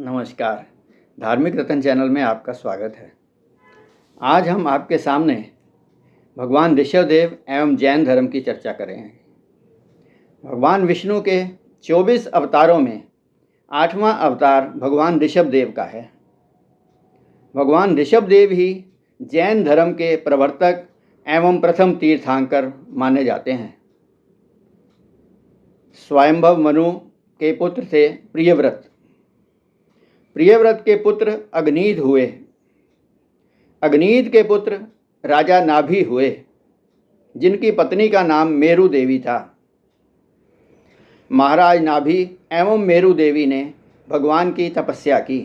नमस्कार। धार्मिक रतन चैनल में आपका स्वागत है। आज हम आपके सामने भगवान ऋषभदेव एवं जैन धर्म की चर्चा करेंगे। भगवान विष्णु के 24 अवतारों में 8वां अवतार भगवान ऋषभदेव का है। भगवान ऋषभदेव ही जैन धर्म के प्रवर्तक एवं प्रथम तीर्थंकर माने जाते हैं। स्वयंभव मनु के पुत्र थे प्रियव्रत। प्रियव्रत के पुत्र अग्नीद हुए। अग्नीद के पुत्र राजा नाभि हुए, जिनकी पत्नी का नाम मेरु देवी था। महाराज नाभि एवं मेरु देवी ने भगवान की तपस्या की।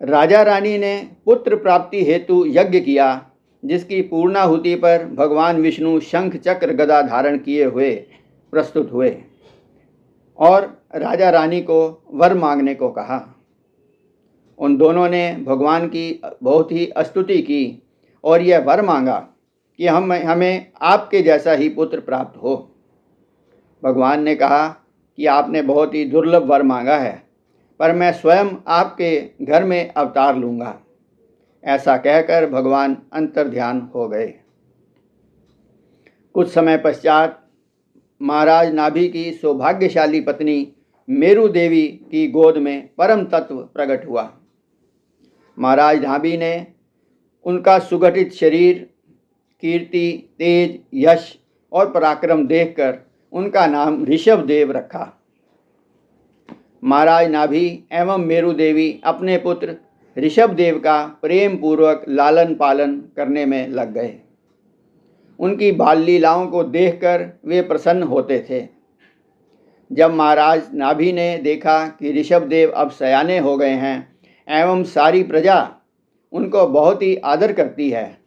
राजा रानी ने पुत्र प्राप्ति हेतु यज्ञ किया, जिसकी पूर्णाहुति पर भगवान विष्णु शंख चक्र गदा धारण किए हुए प्रस्तुत हुए और राजा रानी को वर मांगने को कहा। उन दोनों ने भगवान की बहुत ही स्तुति की और यह वर मांगा कि हमें आपके जैसा ही पुत्र प्राप्त हो। भगवान ने कहा कि आपने बहुत ही दुर्लभ वर मांगा है, पर मैं स्वयं आपके घर में अवतार लूँगा। ऐसा कहकर भगवान अंतर्ध्यान हो गए। कुछ समय पश्चात महाराज नाभि की सौभाग्यशाली पत्नी मेरु देवी की गोद में परम तत्व प्रकट हुआ। महाराज नाभि ने उनका सुगठित शरीर, कीर्ति, तेज, यश और पराक्रम देखकर उनका नाम ऋषभदेव रखा। महाराज नाभि एवं मेरु देवी अपने पुत्र ऋषभदेव का प्रेम पूर्वक लालन पालन करने में लग गए। उनकी बाल लीलाओं को देखकर वे प्रसन्न होते थे। जब महाराज नाभि ने देखा कि ऋषभदेव अब सयाने हो गए हैं एवं सारी प्रजा उनको बहुत ही आदर करती है,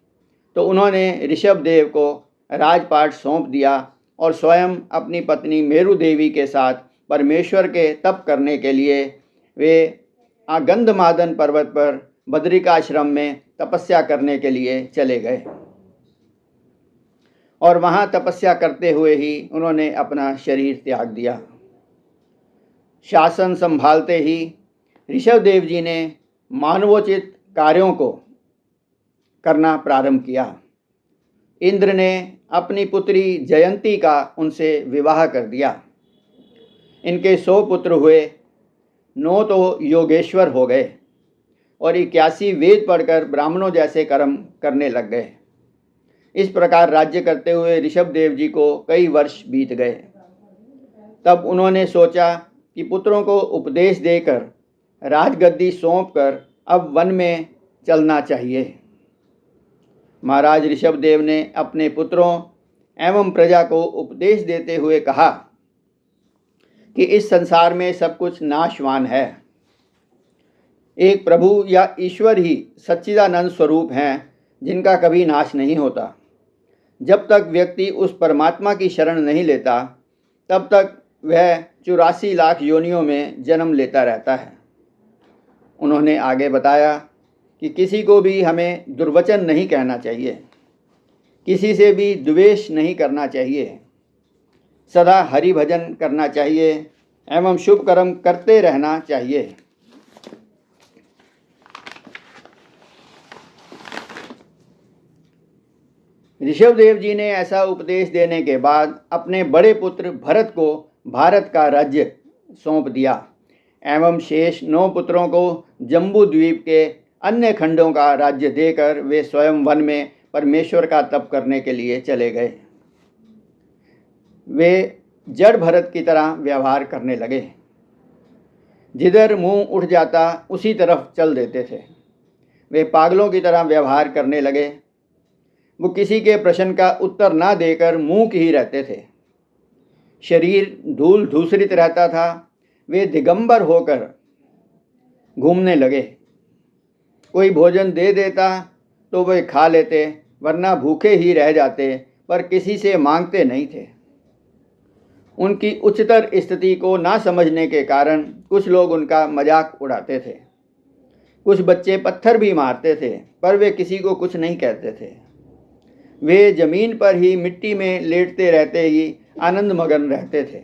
तो उन्होंने ऋषभदेव को राजपाट सौंप दिया और स्वयं अपनी पत्नी मेरु देवी के साथ परमेश्वर के तप करने के लिए वे गंधमादन पर्वत पर बद्रिकाश्रम में तपस्या करने के लिए चले गए और वहाँ तपस्या करते हुए ही उन्होंने अपना शरीर त्याग दिया। शासन संभालते ही ऋषभदेव जी ने मानवोचित कार्यों को करना प्रारंभ किया। इंद्र ने अपनी पुत्री जयंती का उनसे विवाह कर दिया। इनके 100 पुत्र हुए, 9 तो योगेश्वर हो गए और 81 वेद पढ़कर ब्राह्मणों जैसे कर्म करने लग गए। इस प्रकार राज्य करते हुए ऋषभदेव जी को कई वर्ष बीत गए। तब उन्होंने सोचा कि पुत्रों को उपदेश देकर राजगद्दी सौंपकर अब वन में चलना चाहिए। महाराज ऋषभदेव ने अपने पुत्रों एवं प्रजा को उपदेश देते हुए कहा कि इस संसार में सब कुछ नाशवान है। एक प्रभु या ईश्वर ही सच्चिदानंद स्वरूप हैं, जिनका कभी नाश नहीं होता। जब तक व्यक्ति उस परमात्मा की शरण नहीं लेता, तब तक वह 84 लाख योनियों में जन्म लेता रहता है। उन्होंने आगे बताया कि किसी को भी हमें दुर्वचन नहीं कहना चाहिए, किसी से भी द्वेष नहीं करना चाहिए, सदा हरि भजन करना चाहिए एवं शुभ कर्म करते रहना चाहिए। ऋषभदेव जी ने ऐसा उपदेश देने के बाद अपने बड़े पुत्र भरत को भारत का राज्य सौंप दिया एवं शेष 9 पुत्रों को जम्बू द्वीप के अन्य खंडों का राज्य देकर वे स्वयं वन में परमेश्वर का तप करने के लिए चले गए। वे जड़ भरत की तरह व्यवहार करने लगे। जिधर मुंह उठ जाता उसी तरफ चल देते थे। वे पागलों की तरह व्यवहार करने लगे। वो किसी के प्रश्न का उत्तर ना देकर मूक ही रहते थे। शरीर धूल धूसरित रहता था। वे दिगंबर होकर घूमने लगे। कोई भोजन दे देता तो वे खा लेते, वरना भूखे ही रह जाते, पर किसी से मांगते नहीं थे। उनकी उच्चतर स्थिति को ना समझने के कारण कुछ लोग उनका मजाक उड़ाते थे। कुछ बच्चे पत्थर भी मारते थे, पर वे किसी को कुछ नहीं कहते थे। वे जमीन पर ही मिट्टी में लेटते रहते ही आनंद मगन रहते थे।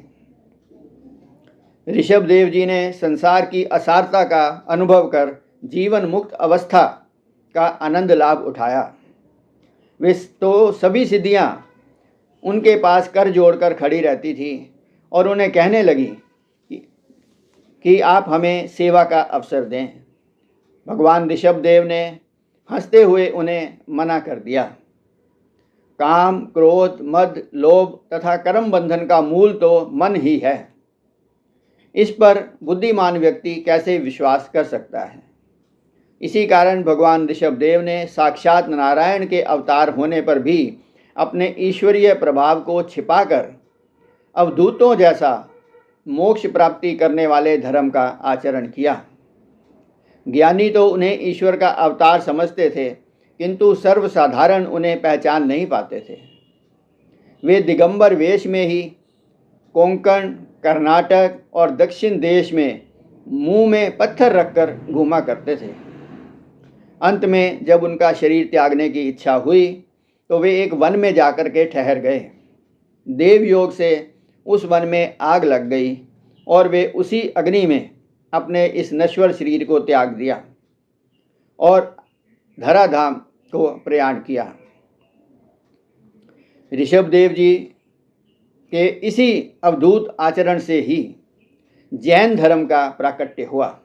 ऋषभदेव जी ने संसार की असारता का अनुभव कर जीवन मुक्त अवस्था का आनंद लाभ उठाया। वे तो सभी सिद्धियां उनके पास कर जोड़कर खड़ी रहती थी और उन्हें कहने लगी कि आप हमें सेवा का अवसर दें। भगवान ऋषभदेव ने हंसते हुए उन्हें मना कर दिया। काम, क्रोध, मद, लोभ तथा कर्म बंधन का मूल तो मन ही है। इस पर बुद्धिमान व्यक्ति कैसे विश्वास कर सकता है। इसी कारण भगवान ऋषभदेव ने साक्षात नारायण के अवतार होने पर भी अपने ईश्वरीय प्रभाव को छिपाकर अवधूतों जैसा मोक्ष प्राप्ति करने वाले धर्म का आचरण किया। ज्ञानी तो उन्हें ईश्वर का अवतार समझते थे, किंतु सर्वसाधारण उन्हें पहचान नहीं पाते थे। वे दिगंबर वेश में ही कोंकण, कर्नाटक और दक्षिण देश में मुंह में पत्थर रखकर घूमा करते थे। अंत में जब उनका शरीर त्यागने की इच्छा हुई तो वे एक वन में जाकर के ठहर गए। देवयोग से उस वन में आग लग गई और वे उसी अग्नि में अपने इस नश्वर शरीर को त्याग दिया और धराधाम को प्रयाण किया। ऋषभदेव जी के इसी अवधूत आचरण से ही जैन धर्म का प्राकट्य हुआ।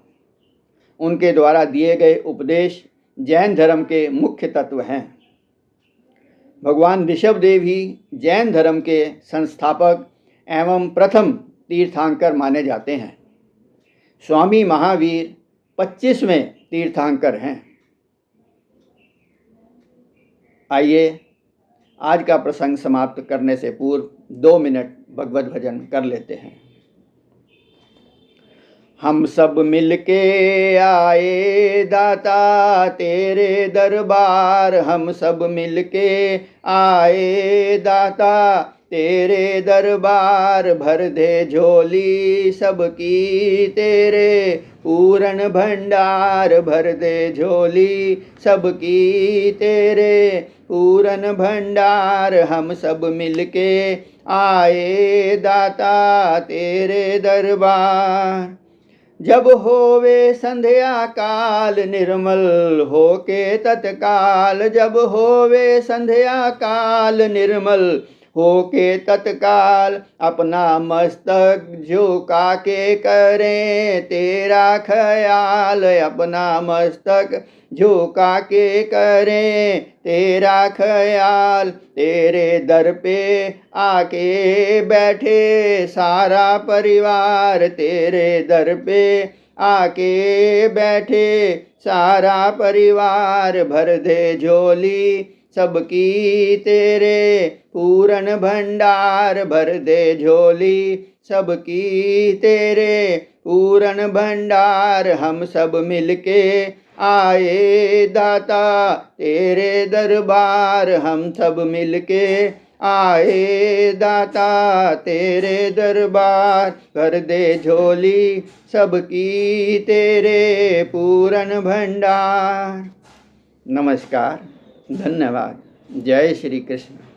उनके द्वारा दिए गए उपदेश जैन धर्म के मुख्य तत्व हैं। भगवान ऋषभदेव ही जैन धर्म के संस्थापक एवं प्रथम तीर्थंकर माने जाते हैं। स्वामी महावीर 25वें तीर्थंकर हैं। आइए आज का प्रसंग समाप्त करने से पूर्व 2 मिनट भगवत भजन कर लेते हैं। हम सब मिलके आए दाता तेरे दरबार, हम सब मिलके आए दाता तेरे दरबार, भर दे झोली सबकी तेरे पूरन भंडार, भर दे झोली सबकी तेरे पूरन भंडार। हम सब मिलके आए दाता तेरे दरबार। जब होवे संध्या काल निर्मल होके तत्काल, जब होवे संध्या काल निर्मल होके तत्काल, अपना मस्तक झुका के करें तेरा ख्याल, अपना मस्तक झुका के करें तेरा ख्याल। तेरे दर पे आके बैठे सारा परिवार, तेरे दर पे आके बैठे सारा परिवार, भर दे झोली सबकी तेरे पूरन भंडार, भर दे झोली सबकी तेरे पूरन भंडार। हम सब मिलके आए दाता तेरे दरबार, हम सब मिलके आए दाता तेरे दरबार, भर दे झोली सबकी तेरे पूरन भंडार। नमस्कार, धन्यवाद। जय श्री कृष्ण।